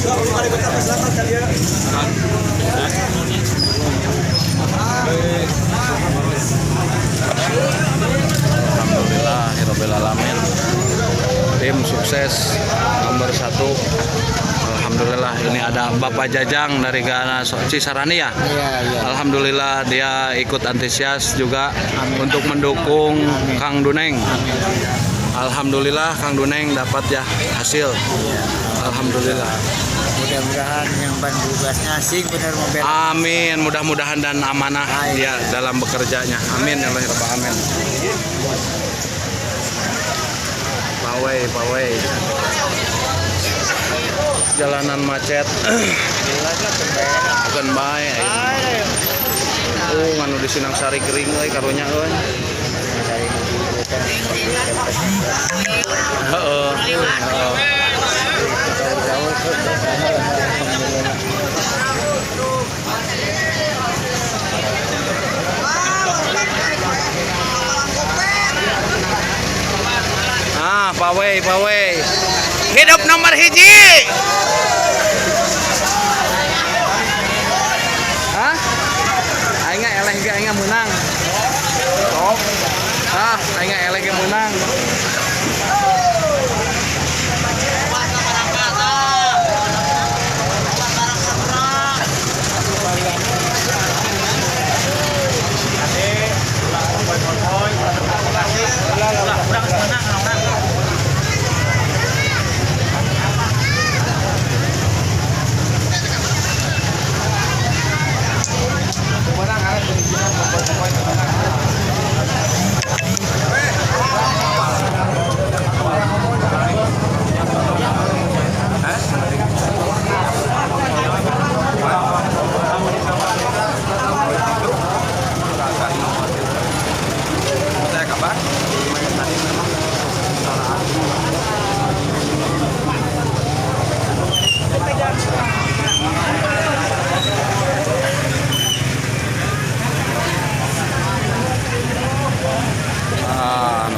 Alhamdulillahirobbilalamin. Tim sukses nomor 1. Alhamdulillah, ini ada Bapak Jajang dari Gana Cisarani ya. Iya. Alhamdulillah dia ikut antusias juga. Amin. Untuk mendukung Amin. Kang Duneng. Amin. Alhamdulillah Kang Duneng dapat ya hasil. Iya. Alhamdulillah. Mudah-mudahan yang ban tugasnya asik benar mobil. Amin, mudah-mudahan dan amanah dia dalam bekerjanya. Amin ya Allah rabbal alamin. Pawai. Jalanan macet. Bukan baik. Nganu di Sinang Sari kering euy karunya euy. Heeh. Pawai. Hidup nomor hiji. Hah? Aing eleh ge aing menang. Sok. Aing eleh ge menang.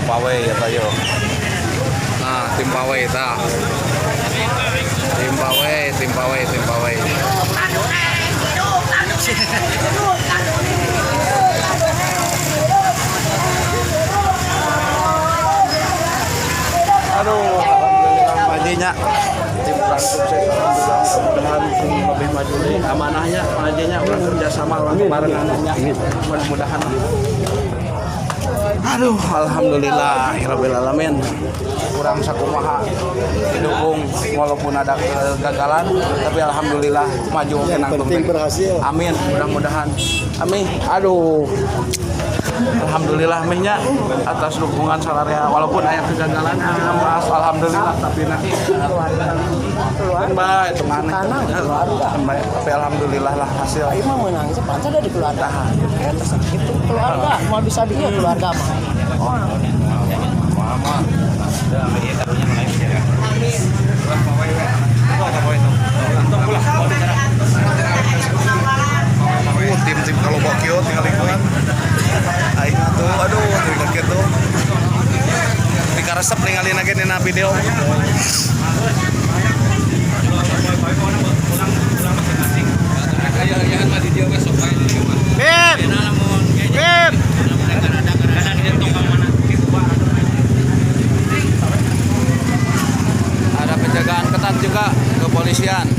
Pawai ya tayo. Tim Pawai ta. Tim Pawai. Aduh, alhamdulillah majinya. Tim sukses, mudah-mudahan lebih maju deh. Amanahnya majinya ulah kerjasama barengannya. Mudah-mudahan. Aduh, alhamdulillah rabbil alamin. Kurang sakumaha didukung walaupun ada kegagalan, tapi alhamdulillah maju ke nangtung. Berhasil. Amin, mudah-mudahan. Amin. Aduh. Alhamdulillah mehnya atas dukungan salaria walaupun aya kegagalan alhamdulillah tapi keluarga itu mana tapi alhamdulillah lah hasil Aing mah menang sepanjang dari keluarga. Itu keluarga mau bisa dia keluarga mah. Tim kalau bokio tinggal lingkungan. Aduh, terkaget tuh. Dikaresep ningalin lagi dina video. Beb. Ada penjagaan ketat juga kepolisian.